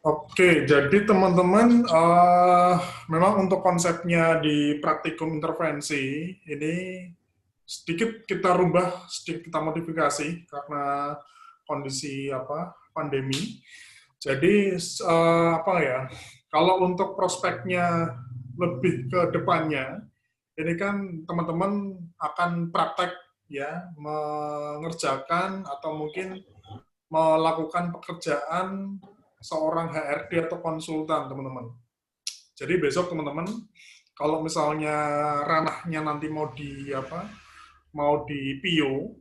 Oke, jadi teman-teman, memang untuk konsepnya di praktikum intervensi ini sedikit kita rubah, sedikit kita modifikasi karena kondisi pandemi. Jadi apa ya? Kalau untuk prospeknya lebih ke depannya, ini kan teman-teman akan praktek ya mengerjakan atau mungkin melakukan pekerjaan seorang HRD atau konsultan, teman-teman. Jadi besok teman-teman, kalau misalnya ranahnya nanti mau di PIO,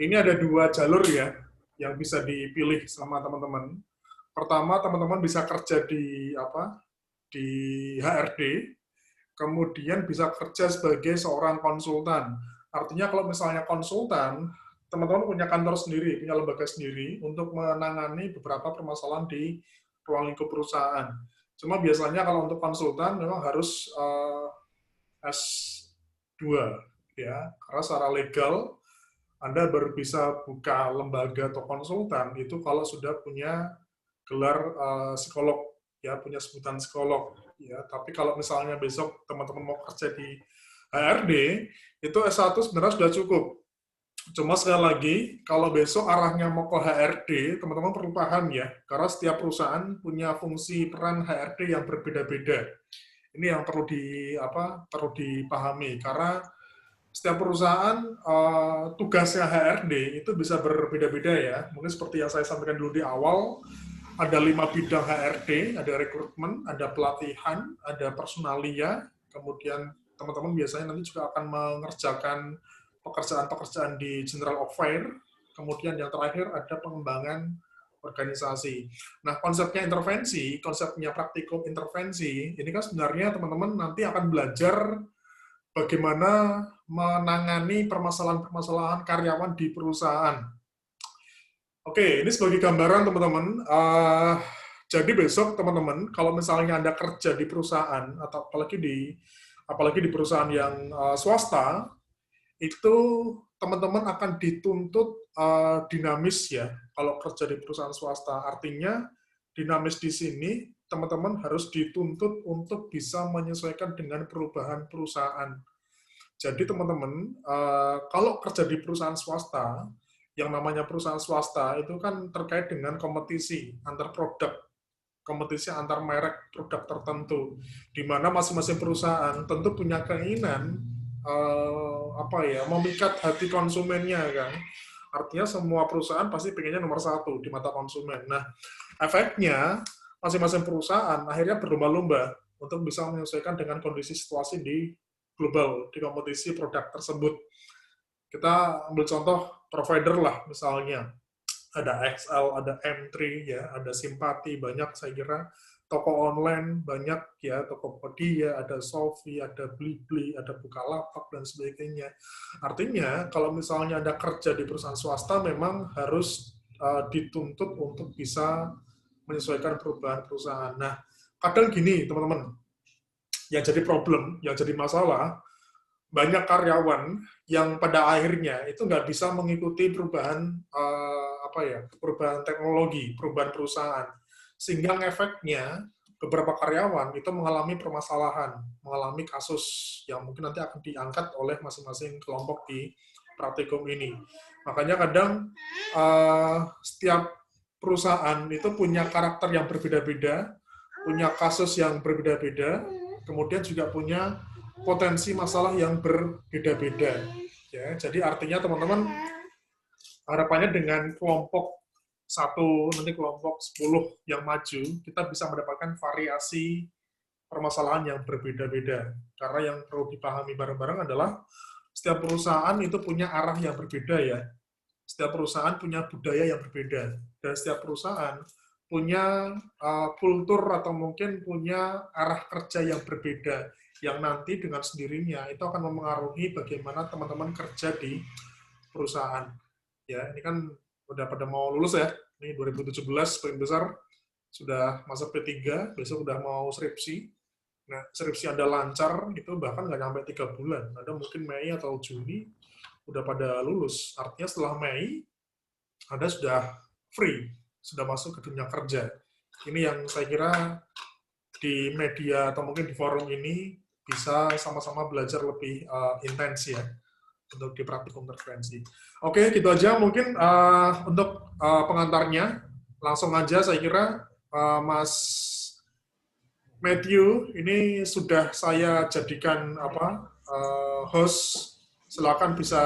ini ada dua jalur ya yang bisa dipilih sama teman-teman. Pertama, teman-teman bisa kerja di HRD, kemudian bisa kerja sebagai seorang konsultan. Artinya kalau misalnya konsultan, teman-teman punya kantor sendiri, punya lembaga sendiri untuk menangani beberapa permasalahan di ruang lingkup perusahaan. Cuma biasanya kalau untuk konsultan memang harus S2 ya, karena secara legal Anda baru bisa buka lembaga atau konsultan itu kalau sudah punya gelar psikolog ya, punya sebutan psikolog ya. Tapi kalau misalnya besok teman-teman mau kerja di HRD itu S1 sebenarnya sudah cukup. Cuma sekali lagi, kalau besok arahnya mau ke HRD, teman-teman perlu paham ya, karena setiap perusahaan punya fungsi peran HRD yang berbeda-beda. Ini yang perlu dipahami karena setiap perusahaan tugasnya HRD itu bisa berbeda-beda ya. Mungkin seperti yang saya sampaikan dulu di awal, ada 5 bidang HRD, ada rekrutmen, ada pelatihan, ada personalia, kemudian teman-teman biasanya nanti juga akan mengerjakan pekerjaan-pekerjaan di general affair, kemudian yang terakhir ada pengembangan organisasi. Nah, konsepnya praktikum intervensi, ini kan sebenarnya teman-teman nanti akan belajar bagaimana menangani permasalahan-permasalahan karyawan di perusahaan. Oke, ini sebagai gambaran teman-teman. Jadi besok teman-teman, kalau misalnya Anda kerja di perusahaan atau apalagi di perusahaan yang swasta, itu teman-teman akan dituntut dinamis ya. Kalau kerja di perusahaan swasta, artinya dinamis di sini teman-teman harus dituntut untuk bisa menyesuaikan dengan perubahan perusahaan. Jadi teman-teman, kalau kerja di perusahaan swasta, yang namanya perusahaan swasta itu kan terkait dengan kompetisi antar produk, kompetisi antar merek produk tertentu, di mana masing-masing perusahaan tentu punya keinginan memikat hati konsumennya kan. Artinya semua perusahaan pasti pengennya nomor satu di mata konsumen. Nah, efeknya masing-masing perusahaan akhirnya berlomba-lomba untuk bisa menyesuaikan dengan kondisi situasi di global, di kompetisi produk tersebut. Kita ambil contoh provider lah misalnya, ada XL, ada M3 ya, ada Simpati, banyak saya kira toko online banyak ya, Tokopedia, ada Shopee, ada Blibli, ada Bukalapak dan sebagainya. Artinya kalau misalnya Anda kerja di perusahaan swasta memang harus dituntut untuk bisa menyesuaikan perubahan perusahaan. Nah, kadang gini teman-teman, yang jadi masalah, banyak karyawan yang pada akhirnya itu nggak bisa mengikuti perubahan perubahan teknologi, perubahan perusahaan, sehingga efeknya beberapa karyawan itu mengalami permasalahan, mengalami kasus yang mungkin nanti akan diangkat oleh masing-masing kelompok di praktikum ini. Makanya kadang setiap perusahaan itu punya karakter yang berbeda-beda, punya kasus yang berbeda-beda, kemudian juga punya potensi masalah yang berbeda-beda. Ya, jadi artinya teman-teman harapannya dengan kelompok satu nanti kelompok 10 yang maju kita bisa mendapatkan variasi permasalahan yang berbeda-beda. Karena yang perlu dipahami bareng-bareng adalah setiap perusahaan itu punya arah yang berbeda ya. Setiap perusahaan punya budaya yang berbeda dan setiap perusahaan punya kultur atau mungkin punya arah kerja yang berbeda yang nanti dengan sendirinya itu akan memengaruhi bagaimana teman-teman kerja di perusahaan. Ya, ini kan udah pada mau lulus ya. Ini 2017 paling besar sudah masuk P3, besok udah mau skripsi. Nah, skripsi Anda lancar itu bahkan nggak sampai 3 bulan. Anda mungkin Mei atau Juni udah pada lulus. Artinya setelah Mei, Anda sudah free, sudah masuk ke dunia kerja. Ini yang saya kira di media atau mungkin di forum ini bisa sama-sama belajar lebih intens ya untuk di praktikum intervensi. Oke, gitu aja mungkin untuk pengantarnya. Langsung aja saya kira Mas Matthew ini sudah saya jadikan host. Silakan bisa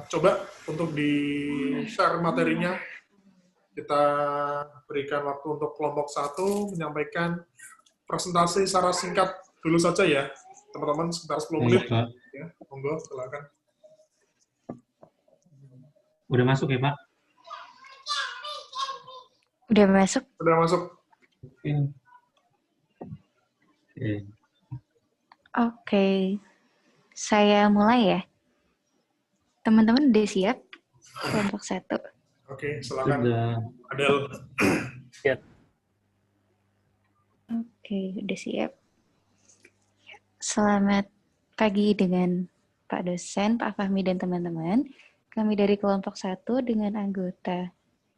coba untuk di-share materinya. Kita berikan waktu untuk kelompok 1 menyampaikan presentasi secara singkat dulu saja ya, teman-teman, sekitar 10 menit. Pak. Ya, monggo, silakan. Udah masuk ya, Pak? Udah masuk? Sudah masuk. Oke. Saya mulai ya. Teman-teman udah siap? Kelompok 1. Oke, silakan. Sudah. Adel. Ya. Oke, udah siap. Selamat pagi dengan Pak dosen, Pak Fahmi, dan teman-teman. Kami dari kelompok 1 dengan anggota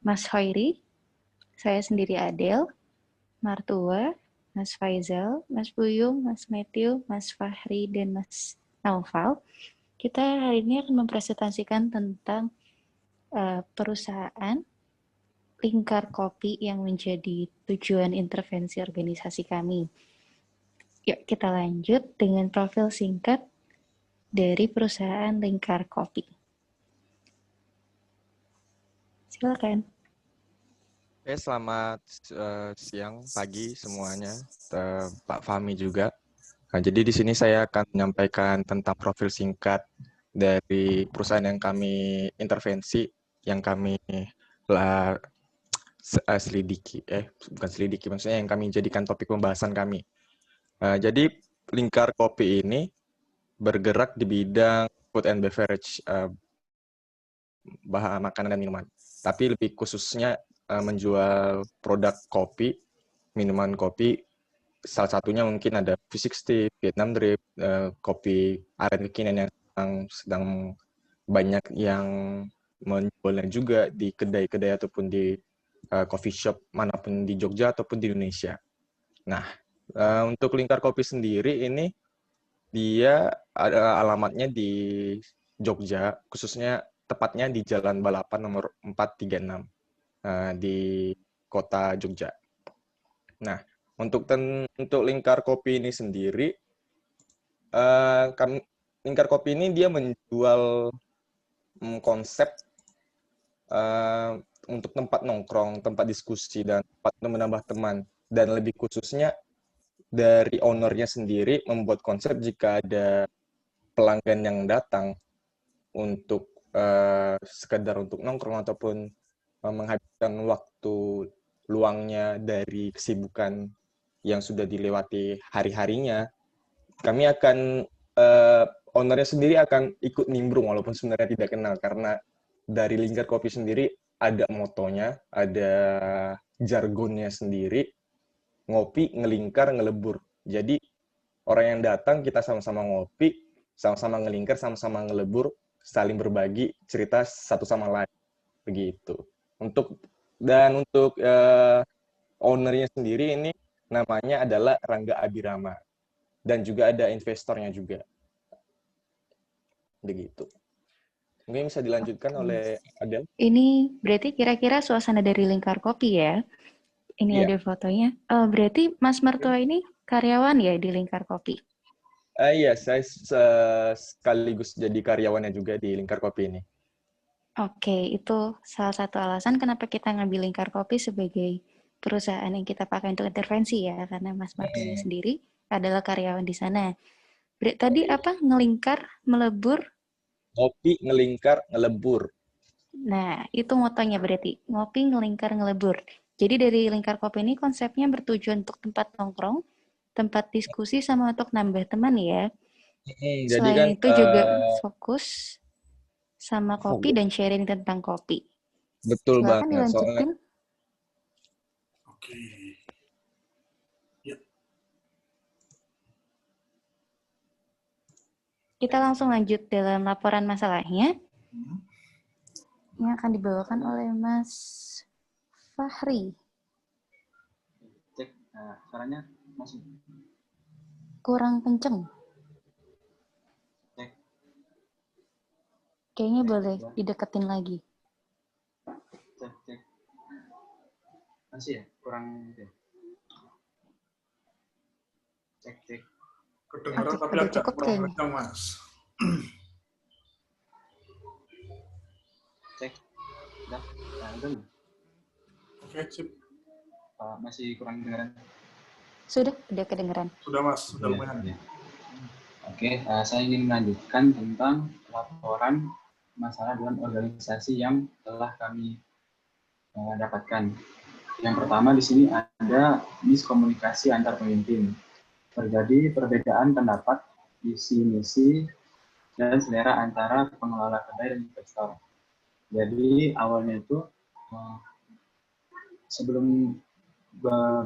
Mas Hoiri, saya sendiri Adel, Martua, Mas Faizal, Mas Buyung, Mas Matthew, Mas Fahri, dan Mas Naufal. Kita hari ini akan mempresentasikan tentang perusahaan Lingkar Kopi yang menjadi tujuan intervensi organisasi kami. Yuk kita lanjut dengan profil singkat dari perusahaan Lingkar Kopi. Silakan. Selamat siang, pagi semuanya, Pak Fahmi juga. Nah, jadi di sini saya akan menyampaikan tentang profil singkat dari perusahaan yang kami intervensi, yang kami maksudnya yang kami jadikan topik pembahasan kami. Jadi Lingkar Kopi ini bergerak di bidang food and beverage, bahan makanan dan minuman. Tapi lebih khususnya menjual produk kopi, minuman kopi. Salah satunya mungkin ada V60, Vietnam Drip, kopi aren kekinian yang sedang banyak yang menjualnya juga di kedai-kedai ataupun di coffee shop manapun di Jogja ataupun di Indonesia. Nah, untuk Lingkar Kopi sendiri ini dia ada alamatnya di Jogja, khususnya tepatnya di Jalan Balapan nomor 436 di kota Jogja. Nah, untuk Lingkar Kopi ini sendiri, Lingkar Kopi ini dia menjual konsep untuk tempat nongkrong, tempat diskusi, dan tempat menambah teman. Dan lebih khususnya dari ownernya sendiri membuat konsep jika ada pelanggan yang datang untuk sekedar untuk nongkrong ataupun menghabiskan waktu luangnya dari kesibukan yang sudah dilewati hari-harinya, kami akan ownernya sendiri akan ikut nimbrung walaupun sebenarnya tidak kenal, karena dari Lingkar Kopi sendiri ada motonya, ada jargonnya sendiri, ngopi, ngelingkar, ngelebur. Jadi orang yang datang kita sama-sama ngopi, sama-sama ngelingkar, sama-sama ngelebur, saling berbagi cerita satu sama lain, begitu. Untuk ownernya sendiri ini namanya adalah Rangga Abirama, dan juga ada investornya juga, begitu. Mungkin bisa dilanjutkan oleh Adel. Ini berarti kira-kira suasana dari Lingkar Kopi ya? Ini ada fotonya. Berarti Mas Mertua ini karyawan ya di Lingkar Kopi? Iya, saya sekaligus jadi karyawannya juga di Lingkar Kopi ini. Oke, itu salah satu alasan kenapa kita ngambil Lingkar Kopi sebagai perusahaan yang kita pakai untuk intervensi ya, karena Mas Mertua sendiri adalah karyawan di sana. Tadi apa? Ngelingkar, melebur? Ngopi, ngelingkar, ngelebur. Nah, itu motonya berarti. Ngopi, ngelingkar, ngelebur. Jadi dari Lingkar Kopi ini konsepnya bertujuan untuk tempat nongkrong, tempat diskusi, sama untuk nambah teman ya. Jadi Selain kan itu juga fokus sama kopi dan sharing tentang kopi. betul Silakan banget. dilanjutin. Oke. Ya. Kita langsung lanjut dalam laporan masalahnya. Yang akan dibawakan oleh Mas Fahri. Nah, suaranya masih Kurang kenceng. cek. Kayaknya Cek, boleh ya. dideketin lagi. Cek. Masih ya? Kurang gitu ya? Cek. Kedengaran Oke, tapi udah agak cukup kurang kayaknya. kencang, Mas. Cek. Udah. Nah, udah belum? Oke, sip. Masih kurang dengaran. Udah kedengeran. Sudah, Mas. Sudah Iya, lumayan. iya. Oke, saya ingin melanjutkan tentang laporan masalah dalam organisasi yang telah kami dapatkan. Yang pertama di sini ada miskomunikasi antar pemimpin. Terjadi perbedaan pendapat, visi misi, dan selera antara pengelola kedai dan investor. Jadi awalnya itu sebelum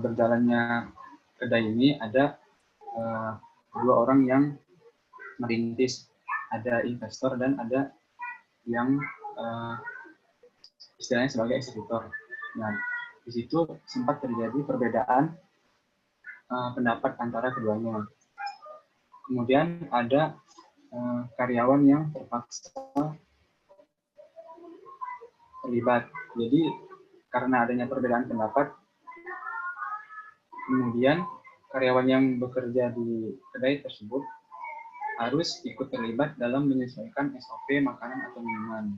berjalannya kedai ini ada dua orang yang merintis, ada investor dan ada yang istilahnya sebagai eksekutor. Nah, di situ sempat terjadi perbedaan pendapat antara keduanya. Kemudian ada karyawan yang terpaksa terlibat. Jadi karena adanya perbedaan pendapat, kemudian karyawan yang bekerja di kedai tersebut harus ikut terlibat dalam menyesuaikan SOP makanan atau minuman.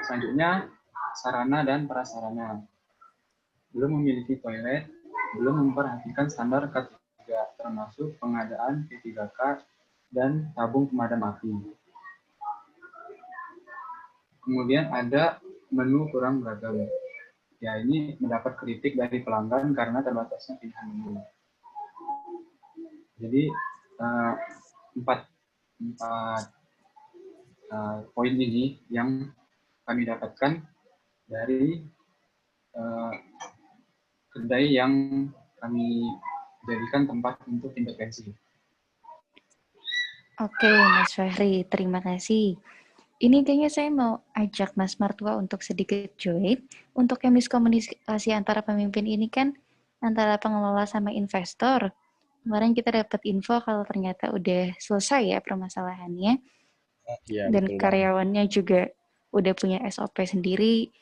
Selanjutnya, sarana dan prasarana. Belum memiliki toilet, belum memperhatikan standar K3, termasuk pengadaan P3K dan tabung pemadam api. Kemudian ada menu kurang beragam. Ya, ini mendapat kritik dari pelanggan karena terbatasnya pilihan menu. Jadi, empat poin ini yang kami dapatkan dari kedai yang kami jadikan tempat untuk intervensi. Oke, Mas Fahri, terima kasih. Ini kayaknya saya mau ajak Mas Martua untuk sedikit join. Untuk yang miskomunikasi antara pemimpin ini kan antara pengelola sama investor. Kemarin kita dapat info kalau ternyata udah selesai ya permasalahannya. Iya, Dan betul banget. karyawannya juga udah punya SOP sendiri.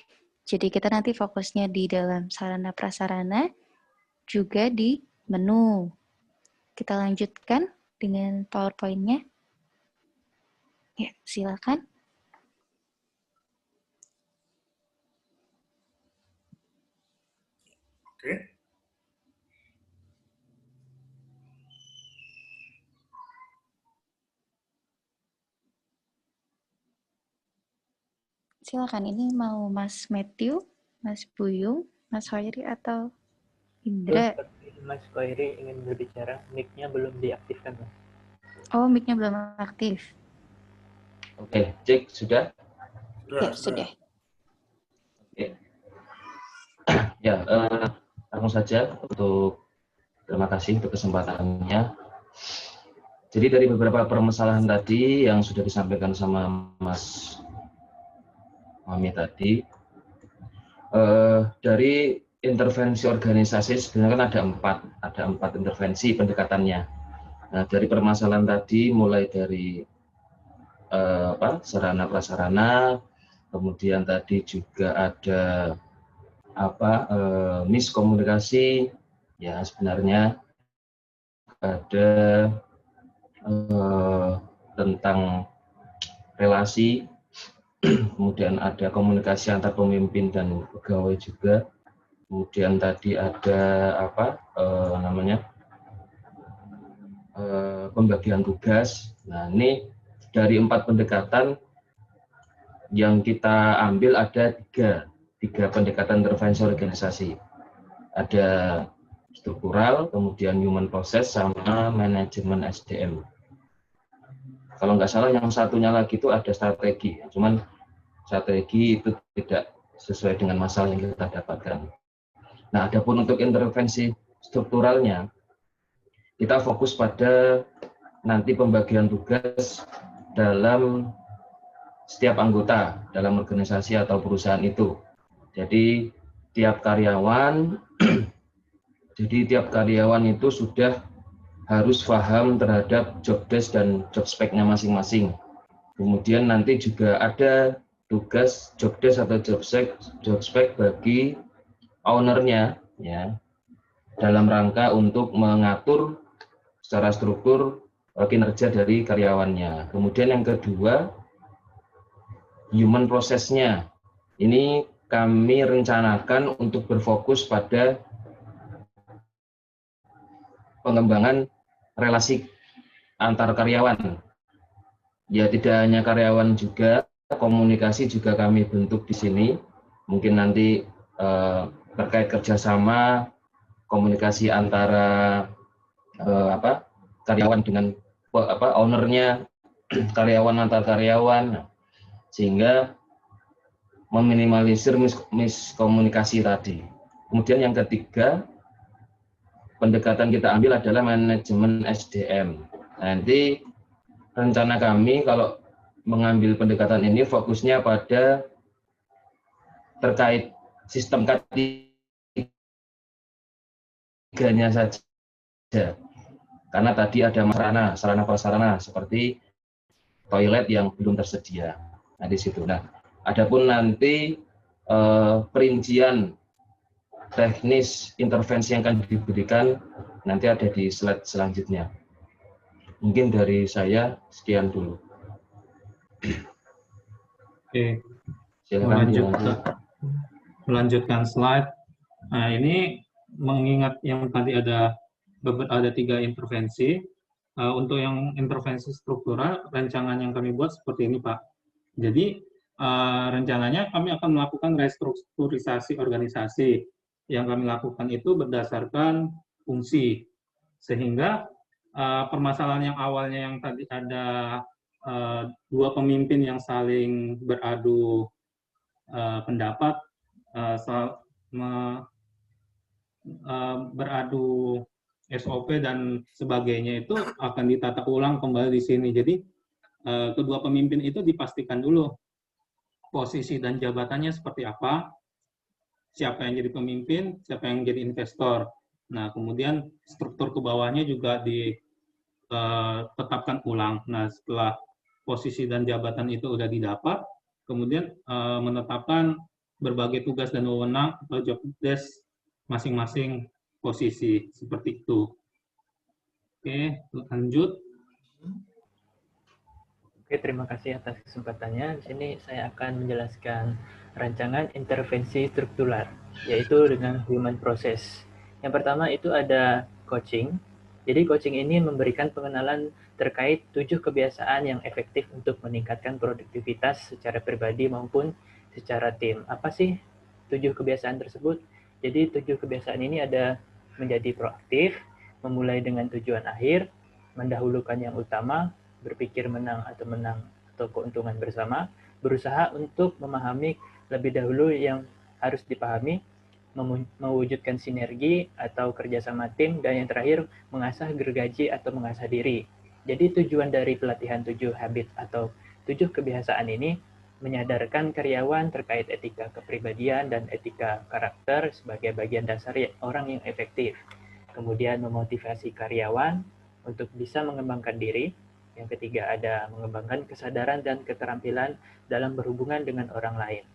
Jadi kita nanti fokusnya di dalam sarana prasarana, juga di menu. Kita lanjutkan dengan PowerPoint-nya. Ya, silakan. Oke. Silakan, ini mau Mas Matthew, Mas Buyung, Mas Hoiri, atau Indra? Mas Koiri ingin berbicara, mic-nya belum diaktifkan, Mas. Oh, mic-nya belum aktif. Oke, cek sudah? Ya, sudah. Oke. Ya, langsung saja terima kasih untuk kesempatannya. Jadi dari beberapa permasalahan tadi yang sudah disampaikan sama Mas Mami tadi, dari intervensi organisasi sebenarnya kan ada empat intervensi pendekatannya. Nah, dari permasalahan tadi mulai dari sarana prasarana, kemudian tadi juga ada miskomunikasi, ya sebenarnya ada tentang relasi, kemudian ada komunikasi antar pemimpin dan pegawai juga, kemudian tadi ada pembagian tugas. Nah, ini dari 4 pendekatan yang kita ambil ada tiga pendekatan intervensi organisasi. Ada struktural, kemudian human process, sama manajemen SDM. Kalau nggak salah yang satunya lagi itu ada strategi, cuman strategi itu tidak sesuai dengan masalah yang kita dapatkan. Nah, adapun untuk intervensi strukturalnya, kita fokus pada nanti pembagian tugas dalam setiap anggota dalam organisasi atau perusahaan itu. Jadi tiap karyawan Jadi tiap karyawan itu sudah harus paham terhadap job desk dan job spec-nya masing-masing. Kemudian nanti juga ada tugas job desk atau job spec bagi ownernya, ya, dalam rangka untuk mengatur secara struktur kinerja dari karyawannya. Kemudian yang kedua, human process-nya. Ini kami rencanakan untuk berfokus pada pengembangan relasi antar karyawan. Ya, tidak hanya karyawan juga, komunikasi juga kami bentuk di sini. Mungkin nanti terkait kerjasama, komunikasi antara karyawan dengan ownernya, karyawan antar karyawan, sehingga meminimalisir miskomunikasi tadi. Kemudian yang ketiga, pendekatan kita ambil adalah manajemen SDM. Nanti rencana kami kalau mengambil pendekatan ini fokusnya pada terkait sistem K3-nya saja. Karena tadi ada sarana prasarana seperti toilet yang belum tersedia. Nah, di situ. Nah, adapun nanti perincian teknis intervensi yang akan diberikan nanti ada di slide selanjutnya. Mungkin dari saya sekian dulu. Oke, Silakan melanjutkan slide. Nah, ini mengingat yang tadi ada 3 intervensi. Untuk yang intervensi struktural, rancangan yang kami buat seperti ini, Pak. Jadi, rencananya kami akan melakukan restrukturisasi organisasi. Yang kami lakukan itu berdasarkan fungsi. Sehingga permasalahan yang awalnya yang tadi ada 2 pemimpin yang saling beradu pendapat, beradu SOP dan sebagainya itu akan ditata ulang kembali di sini. Jadi kedua pemimpin itu dipastikan dulu posisi dan jabatannya seperti apa, siapa yang jadi pemimpin, siapa yang jadi investor. Nah, kemudian struktur ke bawahnya juga ditetapkan ulang. Nah, setelah posisi dan jabatan itu sudah didapat, kemudian menetapkan berbagai tugas dan wewenang atau job desk masing-masing posisi, seperti itu. Oke, lanjut. Oke, terima kasih atas kesempatannya. Di sini saya akan menjelaskan rancangan intervensi struktural, yaitu dengan human process. Yang pertama itu ada coaching. Jadi coaching ini memberikan pengenalan terkait 7 kebiasaan yang efektif untuk meningkatkan produktivitas secara pribadi maupun secara tim. Apa sih 7 kebiasaan tersebut? Jadi 7 kebiasaan ini ada menjadi proaktif, memulai dengan tujuan akhir, mendahulukan yang utama, berpikir menang atau keuntungan bersama, berusaha untuk memahami lebih dahulu yang harus dipahami, mewujudkan sinergi atau kerjasama tim, dan yang terakhir mengasah gergaji atau mengasah diri. Jadi tujuan dari pelatihan 7 habit atau 7 kebiasaan ini menyadarkan karyawan terkait etika kepribadian dan etika karakter sebagai bagian dasar orang yang efektif. Kemudian memotivasi karyawan untuk bisa mengembangkan diri. Yang ketiga ada mengembangkan kesadaran dan keterampilan dalam berhubungan dengan orang lain.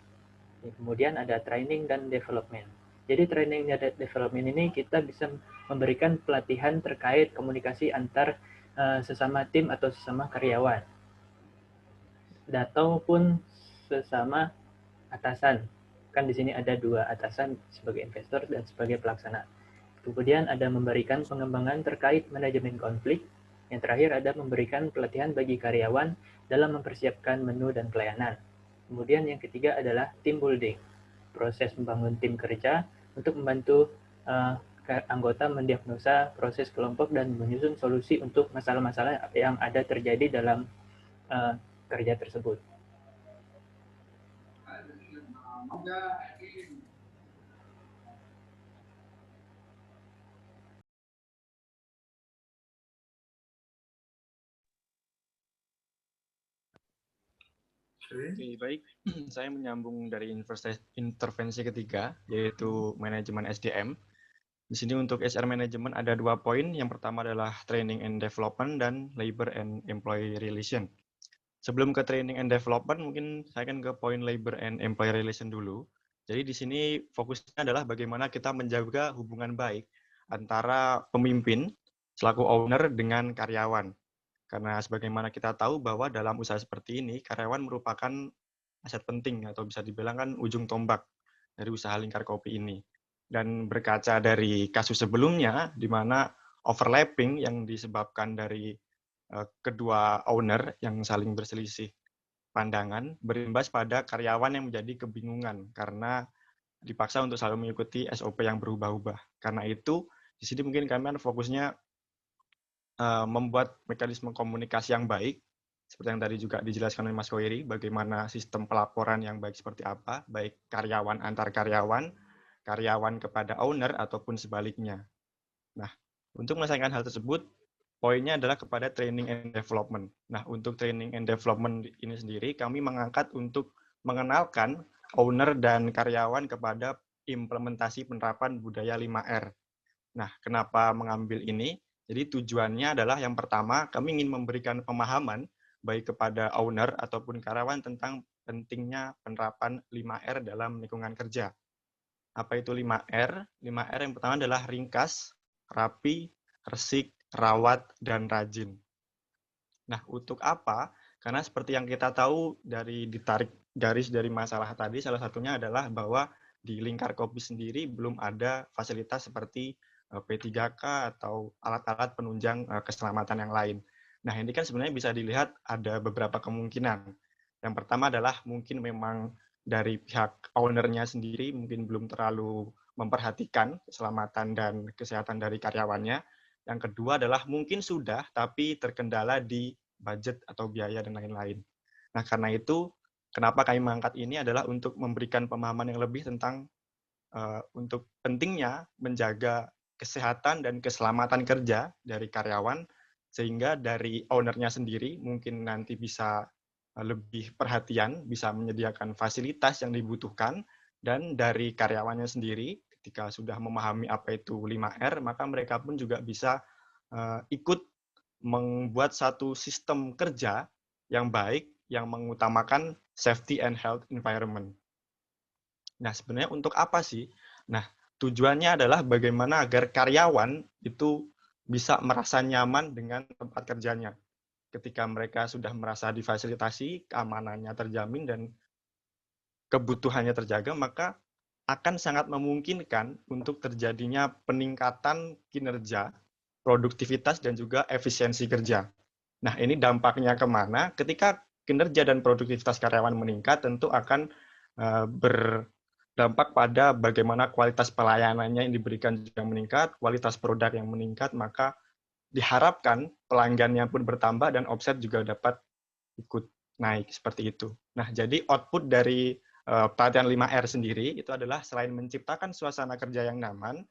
Kemudian ada training dan development. Jadi training dan development ini kita bisa memberikan pelatihan terkait komunikasi antar sesama tim atau sesama karyawan. Ataupun sesama atasan. Kan di sini ada 2 atasan sebagai investor dan sebagai pelaksana. Kemudian ada memberikan pengembangan terkait manajemen konflik. Yang terakhir ada memberikan pelatihan bagi karyawan dalam mempersiapkan menu dan pelayanan. Kemudian yang ketiga adalah team building, proses membangun tim kerja untuk membantu anggota mendiagnosa proses kelompok dan menyusun solusi untuk masalah-masalah yang ada terjadi dalam kerja tersebut. Oke, baik. Saya menyambung dari intervensi ketiga, yaitu manajemen SDM. Di sini untuk HR Management ada 2 poin. Yang pertama adalah Training and Development dan Labor and Employee Relation. Sebelum ke Training and Development, mungkin saya akan ke poin Labor and Employee Relation dulu. Jadi di sini fokusnya adalah bagaimana kita menjaga hubungan baik antara pemimpin selaku owner dengan karyawan. Karena sebagaimana kita tahu bahwa dalam usaha seperti ini, karyawan merupakan aset penting atau bisa dibilang kan ujung tombak dari usaha Lingkar Kopi ini. Dan berkaca dari kasus sebelumnya, di mana overlapping yang disebabkan dari kedua owner yang saling berselisih pandangan, berimbas pada karyawan yang menjadi kebingungan karena dipaksa untuk selalu mengikuti SOP yang berubah-ubah. Karena itu, di sini mungkin kami fokusnya membuat mekanisme komunikasi yang baik, seperti yang tadi juga dijelaskan oleh Mas Khoiri, bagaimana sistem pelaporan yang baik seperti apa, baik karyawan antar karyawan, karyawan kepada owner, ataupun sebaliknya. Nah, untuk menyelesaikan hal tersebut, poinnya adalah kepada training and development. Nah, untuk training and development ini sendiri, kami mengangkat untuk mengenalkan owner dan karyawan kepada implementasi penerapan budaya 5R. Nah, kenapa mengambil ini? Jadi tujuannya adalah yang pertama, kami ingin memberikan pemahaman baik kepada owner ataupun karyawan tentang pentingnya penerapan 5R dalam lingkungan kerja. Apa itu 5R? 5R yang pertama adalah ringkas, rapi, resik, rawat, dan rajin. Nah, untuk apa? Karena seperti yang kita tahu dari ditarik garis dari masalah tadi, salah satunya adalah bahwa di Lingkar Kopi sendiri belum ada fasilitas seperti P3K atau alat-alat penunjang keselamatan yang lain. Nah, ini kan sebenarnya bisa dilihat ada beberapa kemungkinan. Yang pertama adalah mungkin memang dari pihak owner-nya sendiri mungkin belum terlalu memperhatikan keselamatan dan kesehatan dari karyawannya. Yang kedua adalah mungkin sudah, tapi terkendala di budget atau biaya dan lain-lain. Nah, karena itu, kenapa kami mengangkat ini adalah untuk memberikan pemahaman yang lebih tentang untuk pentingnya menjaga kesehatan dan keselamatan kerja dari karyawan, sehingga dari owner-nya sendiri mungkin nanti bisa lebih perhatian, bisa menyediakan fasilitas yang dibutuhkan, dan dari karyawannya sendiri, ketika sudah memahami apa itu 5R, maka mereka pun juga bisa ikut membuat satu sistem kerja yang baik, yang mengutamakan safety and health environment. Nah, sebenarnya untuk apa sih? Nah, tujuannya adalah bagaimana agar karyawan itu bisa merasa nyaman dengan tempat kerjanya. Ketika mereka sudah merasa difasilitasi, keamanannya terjamin, dan kebutuhannya terjaga, maka akan sangat memungkinkan untuk terjadinya peningkatan kinerja, produktivitas, dan juga efisiensi kerja. Nah, ini dampaknya kemana? Ketika kinerja dan produktivitas karyawan meningkat, tentu akan berdampak pada bagaimana kualitas pelayanannya yang diberikan juga meningkat, kualitas produk yang meningkat, maka diharapkan pelanggannya pun bertambah dan omset juga dapat ikut naik seperti itu. Nah, jadi output dari pelatihan 5R sendiri itu adalah selain menciptakan suasana kerja yang nyaman,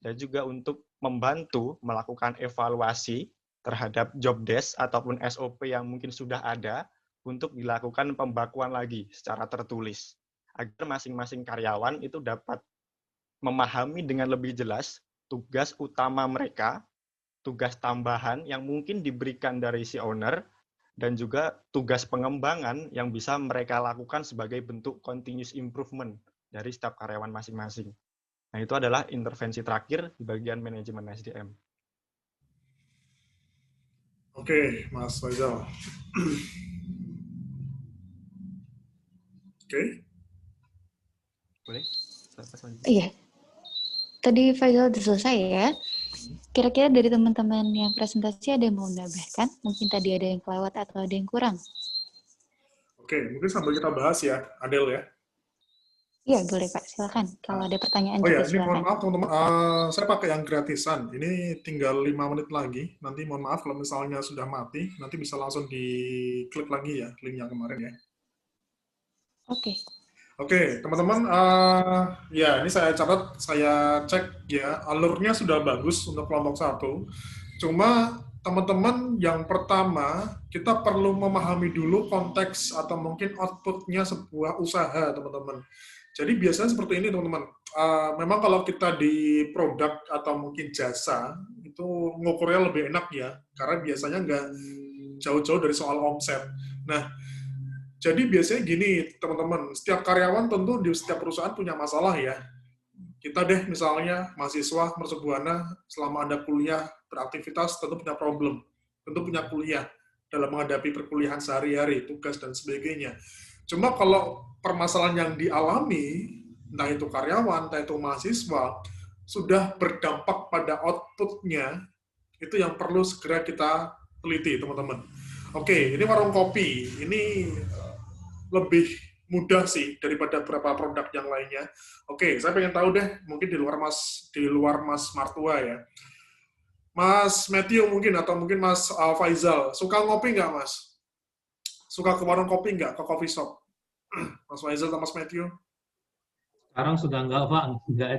dan juga untuk membantu melakukan evaluasi terhadap job desk ataupun SOP yang mungkin sudah ada untuk dilakukan pembakuan lagi secara tertulis, agar masing-masing karyawan itu dapat memahami dengan lebih jelas tugas utama mereka, tugas tambahan yang mungkin diberikan dari si owner, dan juga tugas pengembangan yang bisa mereka lakukan sebagai bentuk continuous improvement dari setiap karyawan masing-masing. Nah, itu adalah intervensi terakhir di bagian manajemen SDM. Oke, Mas Faisal. Oke. Boleh? Iya. Tadi Faisal sudah selesai ya. Kira-kira dari teman-teman yang presentasi ada yang mau menambahkan? Mungkin tadi ada yang kelewat atau ada yang kurang? Oke, mungkin sambil kita bahas ya, Adel ya. Iya, boleh Pak. Silakan. Kalau ada pertanyaan Oh juga ya, ini mohon silakan. maaf teman-teman, saya pakai yang gratisan. Ini tinggal 5 menit lagi. Nanti mohon maaf kalau misalnya sudah mati, nanti bisa langsung diklik lagi ya, link yang kemarin ya. Oke. Oke, teman-teman, ya ini saya catat, saya cek ya, alurnya sudah bagus untuk kelompok 1. Cuma teman-teman yang pertama, kita perlu memahami dulu konteks atau mungkin output-nya sebuah usaha, teman-teman. Jadi biasanya seperti ini teman-teman. Memang kalau kita di produk atau mungkin jasa, itu ngukurnya lebih enak ya, karena biasanya nggak jauh-jauh dari soal omset. Nah, jadi biasanya gini teman-teman, setiap karyawan tentu di setiap perusahaan punya masalah ya. Kita deh misalnya mahasiswa mercubuana selama Anda kuliah beraktivitas tentu punya problem, tentu punya kuliah dalam menghadapi perkuliahan sehari-hari, tugas dan sebagainya. Cuma kalau permasalahan yang dialami, entah itu karyawan, entah itu mahasiswa, sudah berdampak pada output-nya, itu yang perlu segera kita teliti, teman-teman. Oke, ini warung kopi. Ini lebih mudah sih daripada beberapa produk yang lainnya. Oke, saya pengen tahu deh, mungkin di luar Mas Martua ya. Mas Matthew mungkin, atau mungkin Mas Faizal, suka ngopi nggak, Mas? Suka ke warung kopi nggak, ke coffee shop? Mas Faizal atau Mas Matthew? Sekarang sudah enggak, Pak.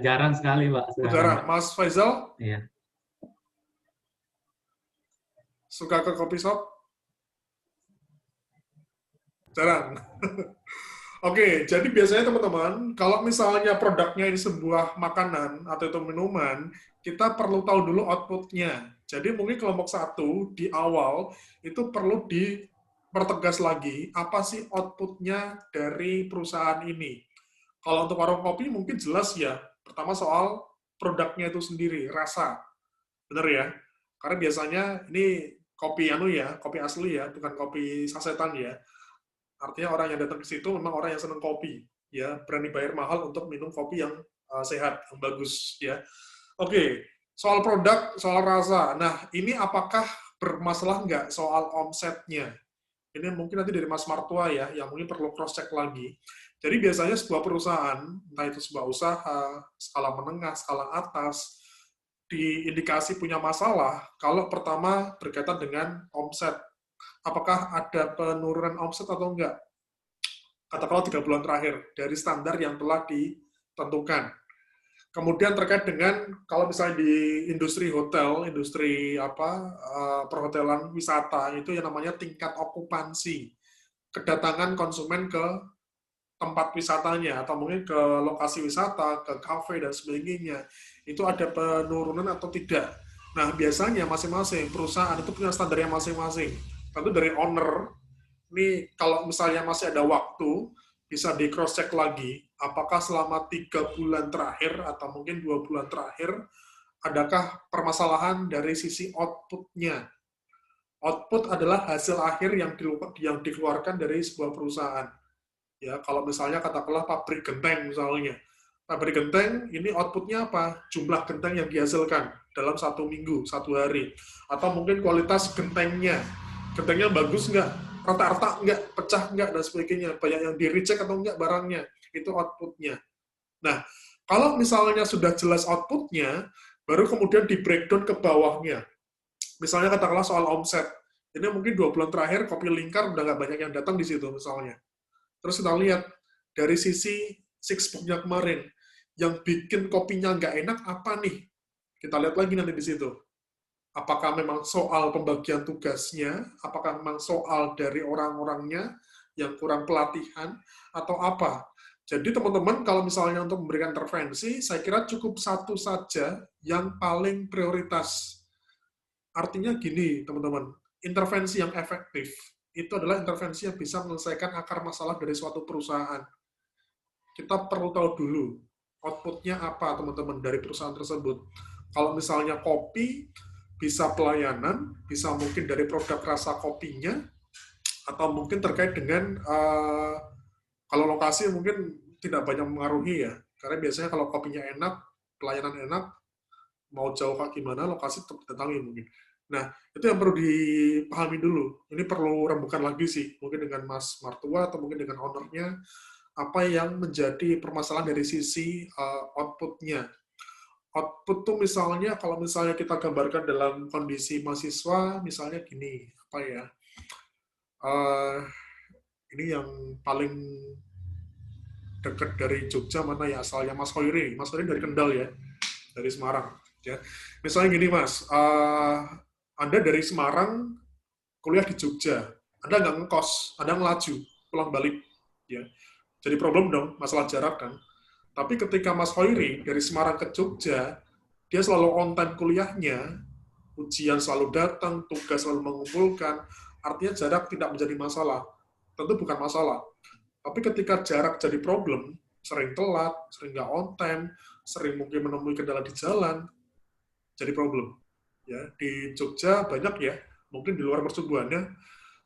Jarang sekali, Pak. Jarang. Mas Faizal? Iya. Suka ke coffee shop? Jarang. Oke, jadi biasanya teman-teman, kalau misalnya produknya ini sebuah makanan atau itu minuman, kita perlu tahu dulu output-nya. Jadi mungkin kelompok 1 di awal itu perlu dipertegas lagi, apa sih output-nya dari perusahaan ini. Kalau untuk warung kopi mungkin jelas ya, pertama soal produknya itu sendiri, rasa. Benar ya? Karena biasanya ini kopi kopi asli ya, bukan kopi sasetan ya. Artinya orang yang datang ke situ memang orang yang senang kopi, ya, berani bayar mahal untuk minum kopi yang sehat, yang bagus, ya. Oke, soal produk, soal rasa. Nah, ini apakah bermasalah nggak soal omsetnya? Ini mungkin nanti dari Mas Martua ya, yang mungkin perlu cross-check lagi. Jadi biasanya sebuah perusahaan, entah itu sebuah usaha, skala menengah, skala atas, diindikasi punya masalah, kalau pertama berkaitan dengan omset. Apakah ada penurunan omset atau enggak? Katakanlah 3 bulan terakhir dari standar yang telah ditentukan. Kemudian terkait dengan kalau misalnya di industri hotel, industri perhotelan wisata, itu yang namanya tingkat okupansi, kedatangan konsumen ke tempat wisatanya atau mungkin ke lokasi wisata, ke kafe dan sebagainya, itu ada penurunan atau tidak. Nah, biasanya masing-masing perusahaan itu punya standarnya masing-masing. Tentu dari owner, ini kalau misalnya masih ada waktu, bisa di cross-check lagi, apakah selama 3 bulan terakhir atau mungkin 2 bulan terakhir, adakah permasalahan dari sisi output-nya. Output adalah hasil akhir yang dikeluarkan dari sebuah perusahaan. Ya, kalau misalnya katakanlah pabrik genteng misalnya. Pabrik genteng, ini output-nya apa? Jumlah genteng yang dihasilkan dalam 1 minggu, 1 hari. Atau mungkin kualitas gentengnya. Gentengnya bagus nggak? Rata-rata nggak? Pecah nggak? Dan sebagainya. Banyak yang di-reject atau nggak barangnya. Itu output-nya. Nah, kalau misalnya sudah jelas output-nya, baru kemudian di-breakdown ke bawahnya. Misalnya katakanlah soal omset. Ini mungkin 2 bulan terakhir, Kopi Lingkar udah nggak banyak yang datang di situ misalnya. Terus kita lihat, dari sisi six-pack-nya kemarin, yang bikin kopinya nggak enak apa nih? Kita lihat lagi nanti di situ. Apakah memang soal pembagian tugasnya, apakah memang soal dari orang-orangnya yang kurang pelatihan, atau apa. Jadi teman-teman, kalau misalnya untuk memberikan intervensi, saya kira cukup satu saja yang paling prioritas. Artinya gini, teman-teman, intervensi yang efektif, itu adalah intervensi yang bisa menyelesaikan akar masalah dari suatu perusahaan. Kita perlu tahu dulu, output-nya apa, teman-teman, dari perusahaan tersebut. Kalau misalnya kopi, bisa pelayanan, bisa mungkin dari produk rasa kopinya, atau mungkin terkait dengan, kalau lokasi mungkin tidak banyak mengaruhi ya, karena biasanya kalau kopinya enak, pelayanan enak, mau jauh kayak gimana, lokasi tetap didatangi mungkin. Nah, itu yang perlu dipahami dulu. Ini perlu rembukan lagi sih, mungkin dengan Mas Martua atau mungkin dengan owner-nya, apa yang menjadi permasalahan dari sisi output-nya. Output tuh misalnya, kalau misalnya kita gambarkan dalam kondisi mahasiswa, misalnya gini, apa ya, ini yang paling dekat dari Jogja, mana ya asalnya, Mas Hoiri dari Kendal ya, dari Semarang. Ya. Misalnya gini Mas, Anda dari Semarang kuliah di Jogja, Anda nggak ngekos, Anda ngelaju, pulang balik. Ya. Jadi problem dong, masalah jarak kan. Tapi ketika Mas Hoiri dari Semarang ke Jogja, dia selalu on time kuliahnya, ujian selalu datang, tugas selalu mengumpulkan, artinya jarak tidak menjadi masalah. Tentu bukan masalah. Tapi ketika jarak jadi problem, sering telat, sering nggak on time, sering mungkin menemui kendala di jalan, jadi problem. Ya, di Jogja banyak ya, mungkin di luar persubuhannya,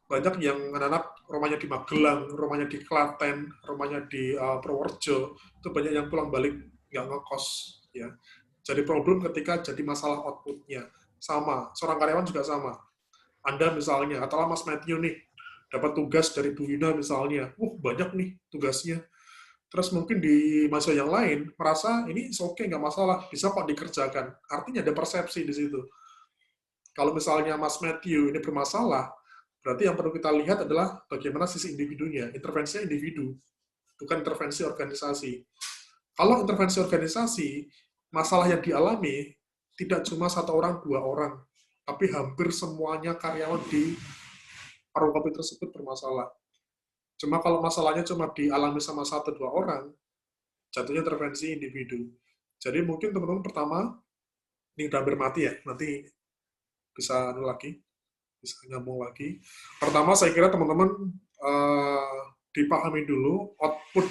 banyak yang anak-anak rumahnya di Magelang, rumahnya di Klaten, rumahnya di Purworejo, itu banyak yang pulang balik nggak ngekos. Ya. Jadi problem ketika jadi masalah output-nya. Sama, seorang karyawan juga sama. Anda misalnya, atau Mas Matthew nih, dapat tugas dari Bu Wina misalnya, banyak nih tugasnya. Terus mungkin di mahasiswa yang lain merasa ini oke, nggak masalah, bisa kok dikerjakan. Artinya ada persepsi di situ. Kalau misalnya Mas Matthew ini bermasalah, berarti yang perlu kita lihat adalah bagaimana sisi individunya, intervensinya individu, bukan intervensi organisasi. Kalau intervensi organisasi, masalah yang dialami tidak cuma 1 orang, 2 orang, tapi hampir semuanya karyawan di warung kopi tersebut bermasalah. Cuma kalau masalahnya cuma dialami sama 1-2 orang, jatuhnya intervensi individu. Jadi mungkin teman-teman pertama, ini udah bermati ya, nanti bisa nyambung lagi. Pertama saya kira teman-teman dipahami dulu output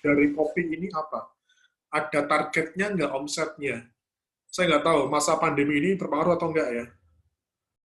dari kopi ini apa. Ada targetnya nggak omsetnya? Saya nggak tahu masa pandemi ini berpengaruh atau enggak ya.